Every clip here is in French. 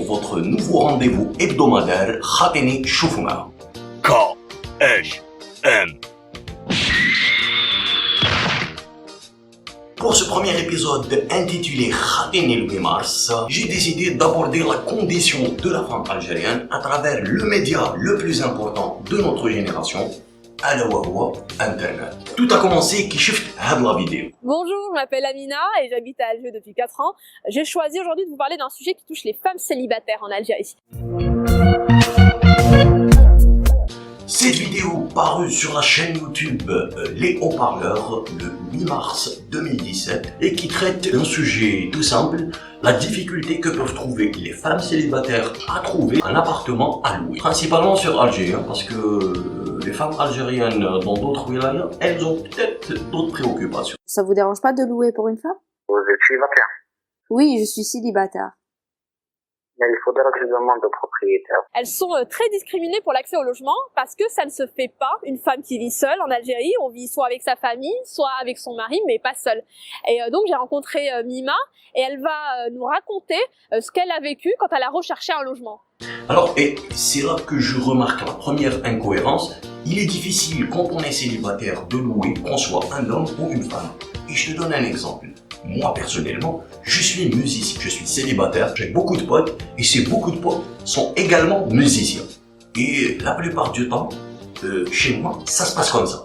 votre nouveau rendez-vous hebdomadaire Khatini Shoufouna. K-H-M. Pour ce premier épisode intitulé Khatini le 8 mars, j'ai décidé d'aborder la condition de la femme algérienne à travers le média le plus important de notre génération, Internet. Tout a commencé qui shift la vidéo. Bonjour, je m'appelle Amina et j'habite à Alger depuis 4 ans. J'ai choisi aujourd'hui de vous parler d'un sujet qui touche les femmes célibataires en Algérie. Cette vidéo parue sur la chaîne YouTube Les Haut-Parleurs le 8 mars 2017 et qui traite d'un sujet tout simple, la difficulté que peuvent trouver les femmes célibataires à trouver un appartement à louer. Principalement sur Alger, parce que les femmes algériennes dans d'autres wilayas, elles ont peut-être d'autres préoccupations. Ça vous dérange pas de louer pour une femme? Vous êtes célibataire? Oui, je suis célibataire. Mais il faudra que je demande au propriétaire. Elles sont très discriminées pour l'accès au logement parce que ça ne se fait pas. Une femme qui vit seule en Algérie, on vit soit avec sa famille, soit avec son mari, mais pas seule. Et donc j'ai rencontré Mima et elle va nous raconter ce qu'elle a vécu quand elle a recherché un logement. Alors, et c'est là que je remarque la première incohérence. Il est difficile quand on est célibataire de louer, qu'on soit un homme ou une femme. Et je te donne un exemple. Moi, personnellement, je suis musicien, je suis célibataire, j'ai beaucoup de potes, et ces beaucoup de potes sont également musiciens. Et la plupart du temps, chez moi, ça se passe comme ça.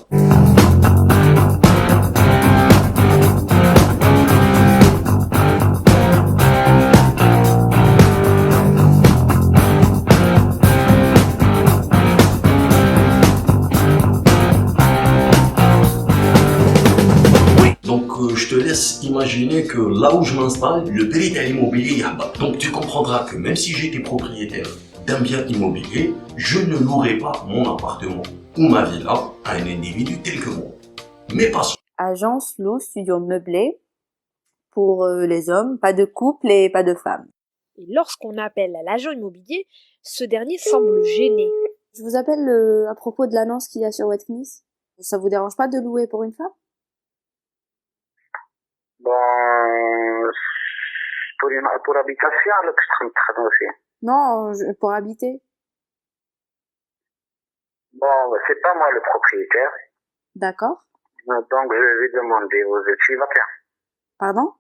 Je te laisse imaginer que là où je m'installe, le prix de l'immobilier est bas. Donc tu comprendras que même si j'étais propriétaire d'un bien immobilier, je ne louerai pas mon appartement ou ma villa à un individu tel que moi. Mais passons. Agence loue studio meublé pour les hommes, pas de couple et pas de femmes. Et lorsqu'on appelle l'agent immobilier, ce dernier semble gêné. Je vous appelle à propos de l'annonce qu'il y a sur Wetknis. Ça vous dérange pas de louer pour une femme? Bon, pour habitation, là, que je traite aussi. Non, pour habiter. Bon, c'est pas moi le propriétaire. D'accord. Donc, je vais demander, vous êtes célibataire? Pardon?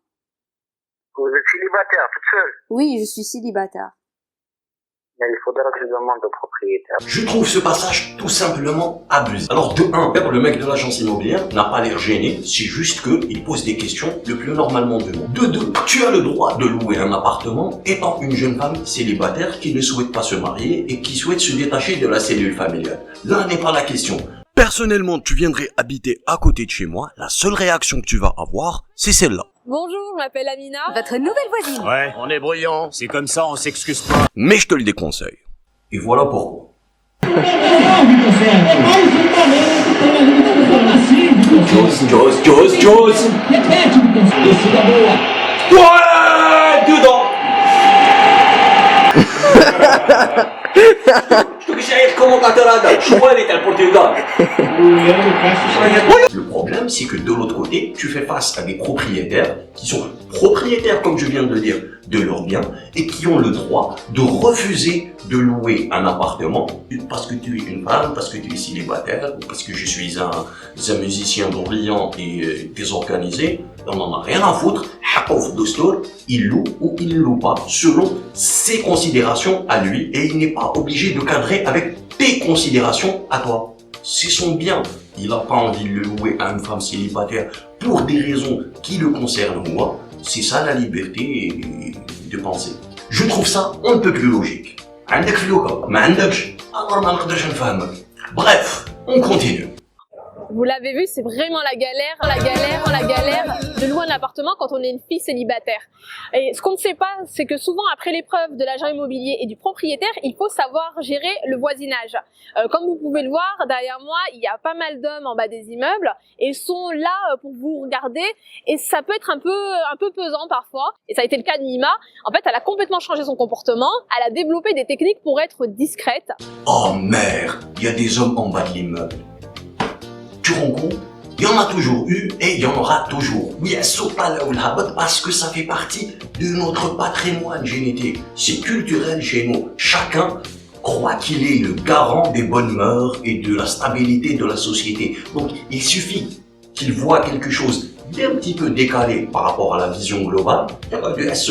Vous êtes célibataire, toute seule? Oui, je suis célibataire. Mais il faudra que je demande au propriétaire. Je trouve ce passage tout simplement abusé. Alors de 1, le mec de l'agence immobilière n'a pas l'air gêné, c'est juste qu'il pose des questions le plus normalement du monde. De 2, tu as le droit de louer un appartement étant une jeune femme célibataire qui ne souhaite pas se marier et qui souhaite se détacher de la cellule familiale. Là n'est pas la question. Personnellement, tu viendrais habiter à côté de chez moi, la seule réaction que tu vas avoir, c'est celle-là. Bonjour, je m'appelle Amina. Votre nouvelle voisine. Ouais, on est brouillon, c'est comme ça, on s'excuse pas. Mais je te le déconseille. Et voilà pourquoi. Jaws. Ouais, dedans. Le problème, c'est que de l'autre côté, tu fais face à des propriétaires qui sont propriétaires, comme je viens de le dire, de leurs biens et qui ont le droit de refuser de louer un appartement parce que tu es une femme, parce que tu es célibataire, ou parce que je suis un musicien brillant et désorganisé. On n'en a rien à foutre. Il loue ou il ne loue pas selon ses considérations à lui et il n'est pas obligé de cadrer avec tes considérations à toi. C'est son bien. Il n'a pas envie de le louer à une femme célibataire pour des raisons qui le concernent moi. C'est ça la liberté de penser. Je trouve ça un peu plus logique. Bref, on continue. Vous l'avez vu, c'est vraiment la galère de louer un appartement quand on est une fille célibataire. Et ce qu'on ne sait pas, c'est que souvent après l'épreuve de l'agent immobilier et du propriétaire, il faut savoir gérer le voisinage. Comme vous pouvez le voir, derrière moi, il y a pas mal d'hommes en bas des immeubles et ils sont là pour vous regarder et ça peut être un peu pesant parfois. Et ça a été le cas de Mima. En fait, elle a complètement changé son comportement, elle a développé des techniques pour être discrète. Oh merde, il y a des hommes en bas de l'immeuble. Tu rends compte? Il y en a toujours eu et il y en aura toujours. Oui, parce que ça fait partie de notre patrimoine génétique. C'est culturel chez nous. Chacun croit qu'il est le garant des bonnes mœurs et de la stabilité de la société. Donc, il suffit qu'il voit quelque chose d'un petit peu décalé par rapport à la vision globale, il va dire, ceci,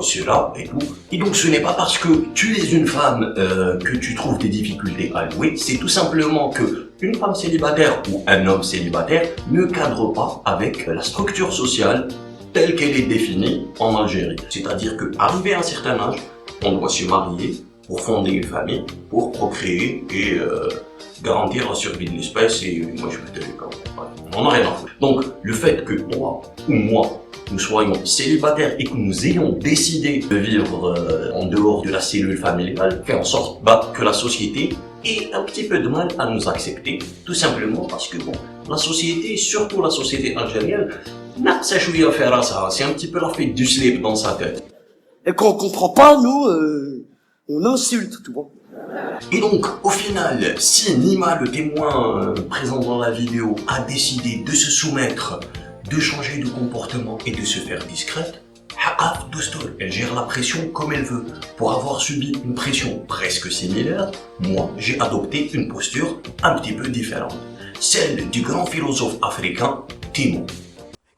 cela, et tout. Et donc, ce n'est pas parce que tu es une femme que tu trouves des difficultés à louer, c'est tout simplement que une femme célibataire ou un homme célibataire ne cadre pas avec la structure sociale telle qu'elle est définie en Algérie. C'est-à-dire que, arrivé à un certain âge, on doit se marier pour fonder une famille, pour procréer et garantir la survie de l'espèce et moi je vais te dire on n'a rien à foutre. Donc le fait que toi ou moi nous soyons célibataires et que nous ayons décidé de vivre en dehors de la cellule familiale fait en sorte que la société ait un petit peu de mal à nous accepter, tout simplement parce que bon, la société, surtout la société algérienne, c'est un petit peu la fête du slip dans sa tête. Et quand on comprend pas, nous, on insulte, tu vois. Et donc, au final, si Nima, le témoin présent dans la vidéo, a décidé de se soumettre, de changer de comportement et de se faire discrète, elle gère la pression comme elle veut. Pour avoir subi une pression presque similaire, moi, j'ai adopté une posture un petit peu différente. Celle du grand philosophe africain, Timon.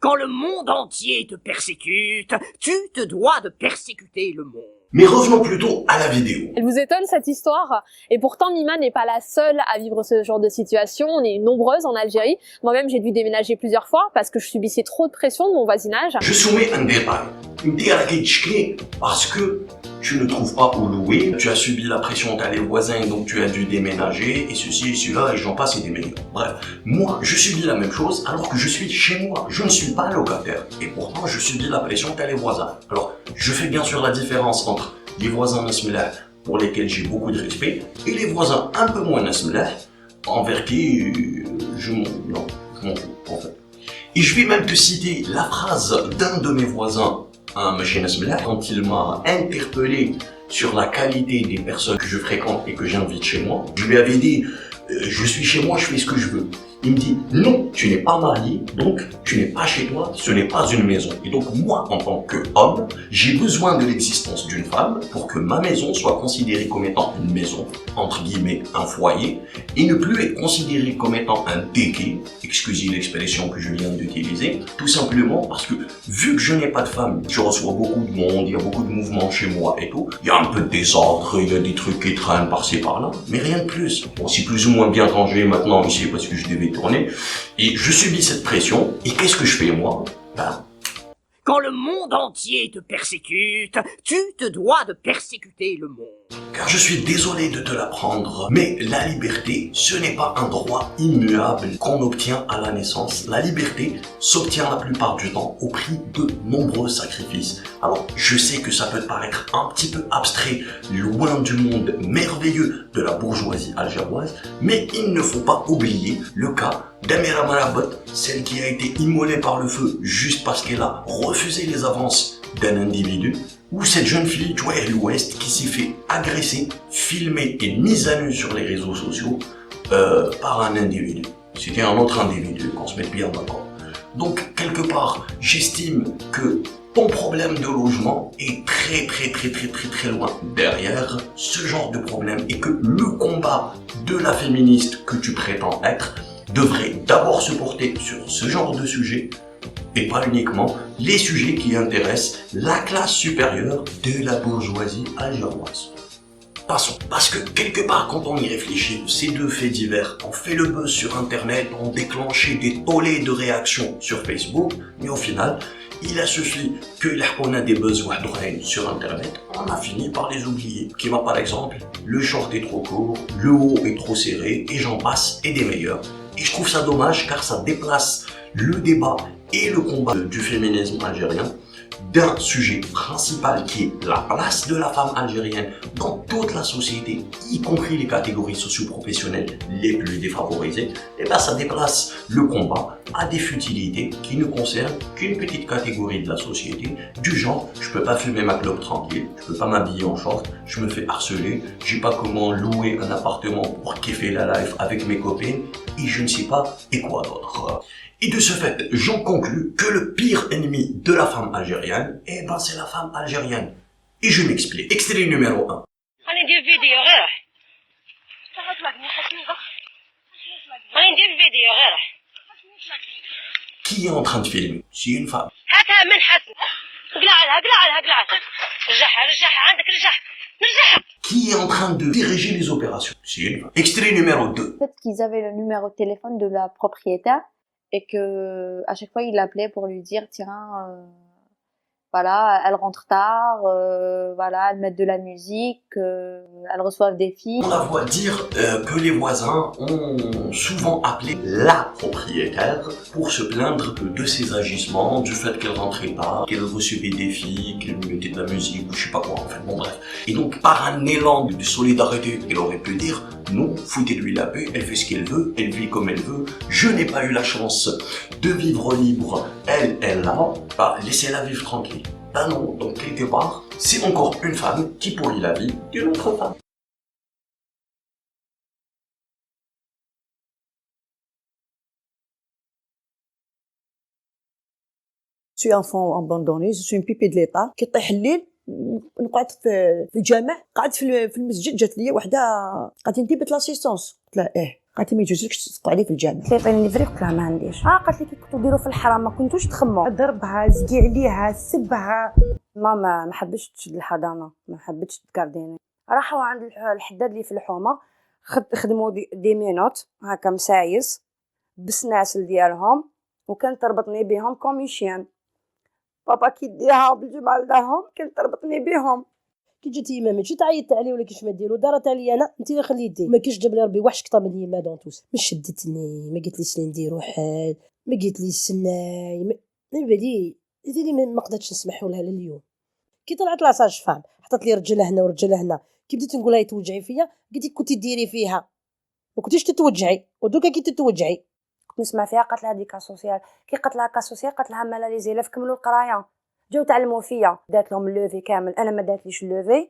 Quand le monde entier te persécute, tu te dois de persécuter le monde. Mais revenons plutôt à la vidéo. Elle vous étonne cette histoire? Et pourtant Nima n'est pas la seule à vivre ce genre de situation, on est nombreuses en Algérie. Moi-même j'ai dû déménager plusieurs fois parce que je subissais trop de pression de mon voisinage. Je soumets un détail. Une détail parce que tu ne trouves pas où louer, tu as subi la pression t'as les voisins donc tu as dû déménager et ceci et cela et j'en passe et des meilleurs. Bref, moi je subis la même chose alors que je suis chez moi, je ne suis pas locataire et pourtant je subis la pression t'as les voisins. Alors je fais bien sûr la différence entre les voisins nasmillah pour lesquels j'ai beaucoup de respect et les voisins un peu moins nasmillah envers qui je m'en fous en fait. Et je vais même te citer la phrase d'un de mes voisins quand il m'a interpellé sur la qualité des personnes que je fréquente et que j'invite chez moi. Je lui avais dit, je suis chez moi, je fais ce que je veux. Il me dit, non, tu n'es pas marié, donc tu n'es pas chez toi, ce n'est pas une maison. Et donc moi, en tant qu'homme, j'ai besoin de l'existence d'une femme pour que ma maison soit considérée comme étant une maison, entre guillemets, un foyer, et ne plus être considérée comme étant un déquet, excusez l'expression que je viens d'utiliser, tout simplement parce que vu que je n'ai pas de femme, je reçois beaucoup de monde, il y a beaucoup de mouvements chez moi et tout, il y a un peu de désordre, il y a des trucs qui traînent par-ci par-là, mais rien de plus. Bon, c'est plus ou moins bien rangé maintenant ici parce que je devais tourner, et je subis cette pression, et qu'est-ce que je fais moi? Quand le monde entier te persécute, tu te dois de persécuter le monde. Car je suis désolé de te l'apprendre, mais la liberté, ce n'est pas un droit immuable qu'on obtient à la naissance. La liberté s'obtient la plupart du temps au prix de nombreux sacrifices. Alors, je sais que ça peut te paraître un petit peu abstrait, loin du monde merveilleux de la bourgeoisie algéroise, mais il ne faut pas oublier le cas d'Amira Marabot, celle qui a été immolée par le feu juste parce qu'elle a refusé les avances d'un individu, ou cette jeune fille, Joël Ouest, qui s'est fait agresser, filmer et mise à nu sur les réseaux sociaux par un individu. C'était un autre individu, qu'on se mette bien d'accord. Donc, quelque part, j'estime que ton problème de logement est très loin derrière ce genre de problème et que le combat de la féministe que tu prétends être devrait d'abord se porter sur ce genre de sujet et pas uniquement les sujets qui intéressent la classe supérieure de la bourgeoisie algéroise. Passons, parce que quelque part quand on y réfléchit, ces deux faits divers ont fait le buzz sur internet, ont déclenché des tollés de réactions sur Facebook, mais au final, il a suffi que on a des besoins sur internet, on a fini par les oublier. Qui va par exemple, le short est trop court, le haut est trop serré, et j'en passe, et des meilleurs. Et je trouve ça dommage car ça déplace le débat et le combat du féminisme algérien d'un sujet principal qui est la place de la femme algérienne dans toute la société, y compris les catégories socio-professionnelles les plus défavorisées, et bien ça déplace le combat à des futilités qui ne concernent qu'une petite catégorie de la société, du genre je peux pas fumer ma clope tranquille, je peux pas m'habiller en short, je me fais harceler, j'ai pas comment louer un appartement pour kiffer la life avec mes copines, et je ne sais pas et quoi d'autre. Et de ce fait, j'en conclus que le pire ennemi de la femme algérienne, eh ben c'est la femme algérienne. Et je m'explique. Extrait numéro 1. Qui est en train de filmer? C'est une femme. Qui est en train de diriger les opérations? C'est une femme. Extrait numéro 2. Le fait qu'ils avaient le numéro de téléphone de la propriétaire et que à chaque fois il l'appelait pour lui dire tiens voilà, elle rentre tard, voilà, elle met de la musique, elle reçoit des filles. On la voit dire que les voisins ont souvent appelé la propriétaire pour se plaindre de ses agissements, du fait qu'elle rentrait tard, qu'elle recevait des filles, qu'elle mettait de la musique ou je sais pas quoi, enfin bon bref. Et donc par un élan de solidarité, elle aurait pu dire non, foutez-lui la paix, elle fait ce qu'elle veut, elle vit comme elle veut, je n'ai pas eu la chance de vivre libre, elle l'a, bah laissez-la vivre tranquille. Ah non, donc quelque part, c'est encore une femme qui pourrit la vie d'une autre femme. Je suis enfant abandonné, je suis une pipي de l'État. كيطيح الليل نقعد في الجامع، قعدت في المسجد، جات لي وحده قالت لي انت بنت لاسيستونس، قلت لها قالت لي ما يجوزلكش تقعدي في الجامع. قلت لها عطيني ليفري، قلت لها ما عنديش. قالت لي كي كنتو ديروا في الحرام ما كنتوش تخموا. ضربها، زكي عليها، سبها. ماما ما حبتش تشد الحضانه، ما حبتش تكارديني. راحوا عند الحداد اللي في الحومه، خدموا دي مينوت هكا مسايس بالسناسل ديالهم، وكانت تربطني بهم كوميشيان. بابا كي ديها بالجمعه لداهم كانت تربطني بهم. كي جات يما ماشي تعيطت عليه ولا كيش ما ديرو، دارت عليا انا، انت اللي خليتي. ما كاينش جاب لي ربي وحش كثر من يما دونتوس. ما شدتني، ما قالت لي شنو نديرو حال، ما قالت لي استناي، ما بالي اللي ما قدرتش نسمحوا لها لليوم. كي طلعت لاصاج فام حطت لي رجلها هنا ورجلها هنا، كي بديت نقول لها توجعي فيا قالت لي كنتي ديري فيها ما كنتيش تتوجعي، ودوكا كي تتوجعي. كنت نسمع فيها قالت لها دي كاسوسيال، كي قالت لها كاسوسيال قالت لها مالا لي زيلاف كملوا القرايه، جاو تعلموا فيا، دات لهم اللوفي كامل، انا ما داتليش اللوفي،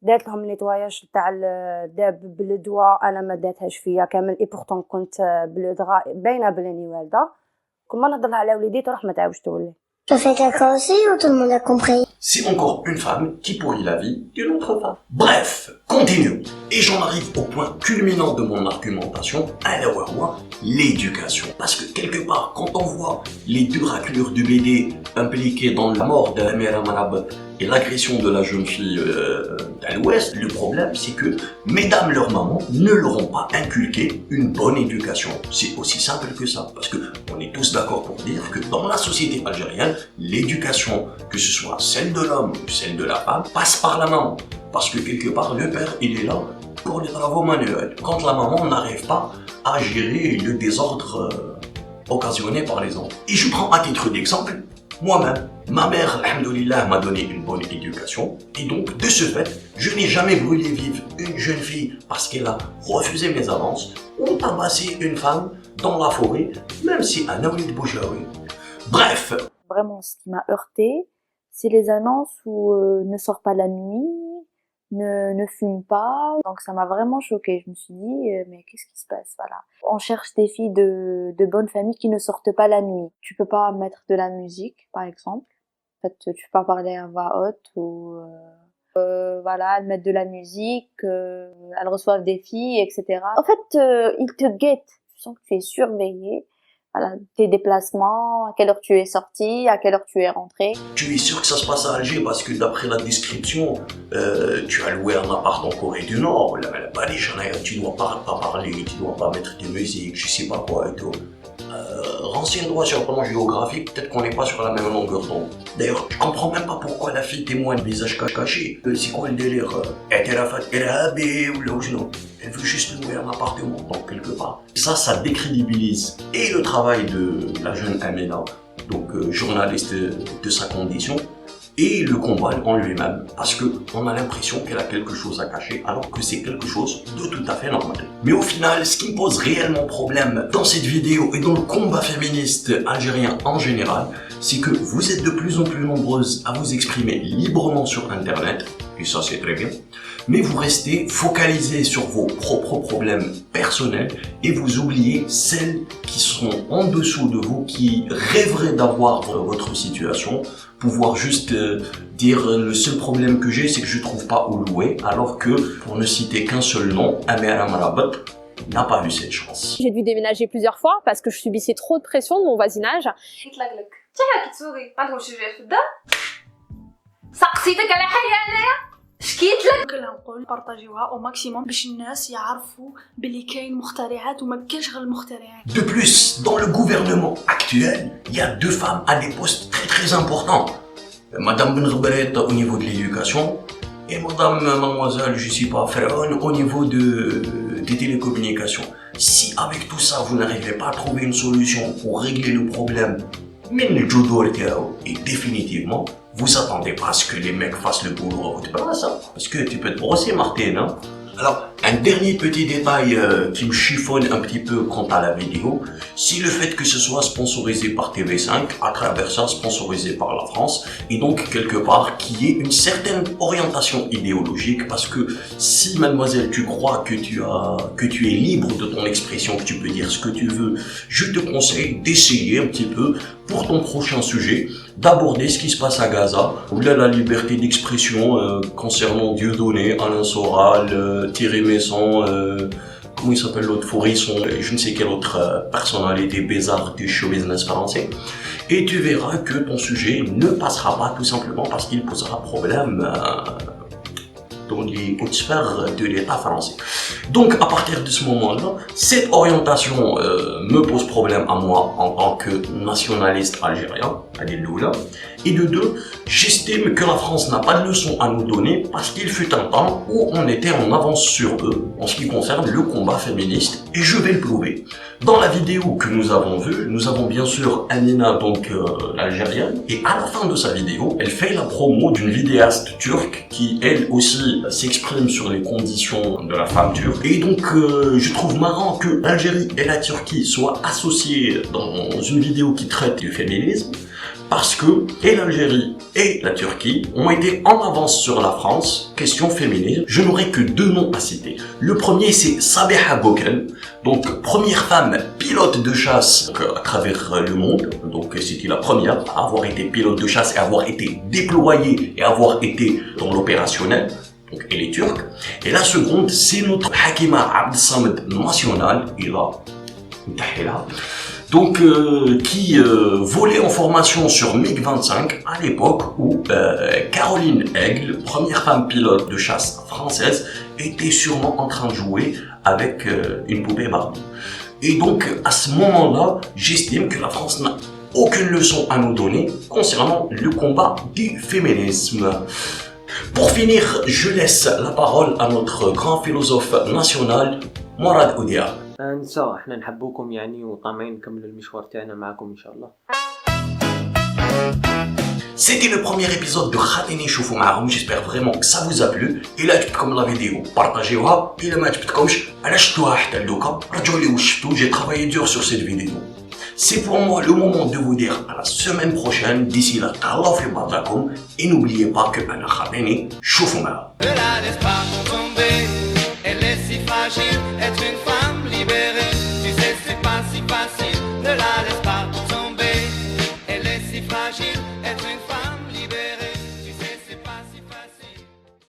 دات لهم النيتواياج تاع الداب بالدواء، انا ما داتهاش فيا كامل، اي بورطون كنت بلودغا باينه بلاني والده، كل ما نهضر على وليدي تروح ما تعاودش تولي. Tu fais caca aussi ou tout le monde a compris? C'est encore une femme qui pourrit la vie d'une autre femme. Bref, continuons. Et j'en arrive au point culminant de mon argumentation, à l'éducation. Parce que quelque part, quand on voit les deux raclures du BD impliquées dans la mort de la mère Amarab et l'agression de la jeune fille à l'ouest, le problème c'est que mesdames leurs mamans ne leur ont pas inculqué une bonne éducation. C'est aussi simple que ça. Parce que on est tous d'accord pour dire que dans la société algérienne, l'éducation, que ce soit celle de l'homme ou celle de la femme, passe par la maman. Parce que quelque part, le père, il est là pour les travaux manuels. Quand la maman n'arrive pas à gérer le désordre occasionné par les enfants. Et je prends à titre d'exemple, moi-même, ma mère, alhamdoulilah, m'a donné une bonne éducation. Et donc, de ce fait, je n'ai jamais brûlé vive une jeune fille parce qu'elle a refusé mes avances ou tabassé une femme dans la forêt, même si un homme de Boujaoui. Bref. Vraiment, ce qui m'a heurté, c'est les annonces où ne sort pas la nuit, ne fume pas. Donc ça m'a vraiment choquée. Je me suis dit, mais qu'est-ce qui se passe? Voilà. On cherche des filles de bonne famille qui ne sortent pas la nuit. Tu peux pas mettre de la musique, par exemple. En fait, tu peux pas parler à voix haute ou voilà, elles mettent de la musique, elles reçoivent des filles, etc. En fait, ils te guettent. Tu sens que tu es surveillé. Voilà, tes déplacements, à quelle heure tu es sorti, à quelle heure tu es rentré. Tu es sûr que ça se passe à Alger parce que d'après la description, tu as loué un appart en Corée du Nord, tu dois pas parler, tu dois pas mettre de musique, je sais pas quoi et tout. Renseigne-toi sur le plan géographique, peut-être qu'on n'est pas sur la même longueur d'onde. D'ailleurs, je comprends même pas pourquoi la fille témoigne visage caché. C'est quoi le délire? Elle veut juste louer un appartement, donc quelque part. Ça décrédibilise et le travail de la jeune Amina, donc journaliste de sa condition, et le combat en lui-même, parce que on a l'impression qu'elle a quelque chose à cacher, alors que c'est quelque chose de tout à fait normal. Mais au final, ce qui me pose réellement problème dans cette vidéo et dans le combat féministe algérien en général, c'est que vous êtes de plus en plus nombreuses à vous exprimer librement sur Internet, et ça c'est très bien, mais vous restez focalisés sur vos propres problèmes personnels et vous oubliez celles qui sont en dessous de vous, qui rêveraient d'avoir votre situation, pouvoir juste dire le seul problème que j'ai c'est que je trouve pas où louer, alors que, pour ne citer qu'un seul nom, Amira Marabat n'a pas eu cette chance. J'ai dû déménager plusieurs fois parce que je subissais trop de pression de mon voisinage. شكيت لك كلها نقول بارطاجيوها او ماكسيموم باش الناس يعرفوا بلي كاين مخترعات وما كاينش غير المخترعات. De plus, dans le gouvernement actuel, il y a 2 femmes à des postes très importants. Madame Ben Ghbret au niveau de l'éducation et Madame Mademoiselle, je sais pas, Pharaon au niveau des télécommunications. Si avec tout ça vous n'arrivez pas à trouver une solution pour régler le problème, et définitivement, vous attendez pas à ce que les mecs fassent le boulot à votre place, hein, parce que tu peux te brosser, Martin, hein. Alors, un dernier petit détail qui me chiffonne un petit peu quant à la vidéo, c'est le fait que ce soit sponsorisé par TV5, à travers ça sponsorisé par la France, et donc quelque part qui ait une certaine orientation idéologique, parce que si mademoiselle tu crois que tu es libre de ton expression, que tu peux dire ce que tu veux, je te conseille d'essayer un petit peu pour ton prochain sujet, d'aborder ce qui se passe à Gaza, où là la liberté d'expression concernant Dieudonné, Alain Soral, Thierry Messon, comment il s'appelle l'autre, Fourisson, je ne sais quelle autre personnalité bizarre du show business français. Et tu verras que ton sujet ne passera pas tout simplement parce qu'il posera problème dans les hautes sphères de l'État français. Donc à partir de ce moment-là, cette orientation me pose problème à moi en tant que nationaliste algérien, et de 2, j'estime que la France n'a pas de leçon à nous donner parce qu'il fut un temps où on était en avance sur eux en ce qui concerne le combat féministe, et je vais le prouver. Dans la vidéo que nous avons vue, nous avons bien sûr Amina, donc l'algérienne, et à la fin de sa vidéo, elle fait la promo d'une vidéaste turque qui elle aussi s'exprime sur les conditions de la femme turque. Et donc je trouve marrant que l'Algérie et la Turquie soient associées dans une vidéo qui traite du féminisme, parce que et l'Algérie et la Turquie ont été en avance sur la France, question féminine. Je n'aurai que 2 noms à citer. Le premier c'est Sabiha Gökçen, donc première femme pilote de chasse à travers le monde, donc c'était la première à avoir été pilote de chasse et avoir été déployée et avoir été dans l'opérationnel. Donc elle est turque. Et la seconde c'est notre Hakima Abdessamed national, donc qui volait en formation sur MiG-25 à l'époque où Caroline Aigle, première femme pilote de chasse française, était sûrement en train de jouer avec une poupée Barbie. Et donc à ce moment-là, j'estime que la France n'a aucune leçon à nous donner concernant le combat du féminisme. Pour finir, je laisse la parole à notre grand philosophe national, Mourad Oudia. نساء احنا نحبوكم يعني وطامعين نكملوا المشوار تاعنا معكم ان شاء الله. C'était le premier épisode de Khatini Choufou Ma'aroum, j'espère vraiment que ça vous a plu. إلا عجبتكم la vidéo, partagez-la. إلا ما عجبتكمش علاش شفتوها حتى لدوكا رجعوا لي واش شفتوا, j'ai travaillé dur sur cette vidéo. C'est pour moi le moment de vous dire à la semaine prochaine. D'ici là, Allah fi bardakoum, et n'oubliez pas que أنا Khatini Choufou Ma'aroum. Être une femme libérée, tu sais c'est pas si facile, ne la laisse pas tomber, elle est si fragile, être une femme libérée.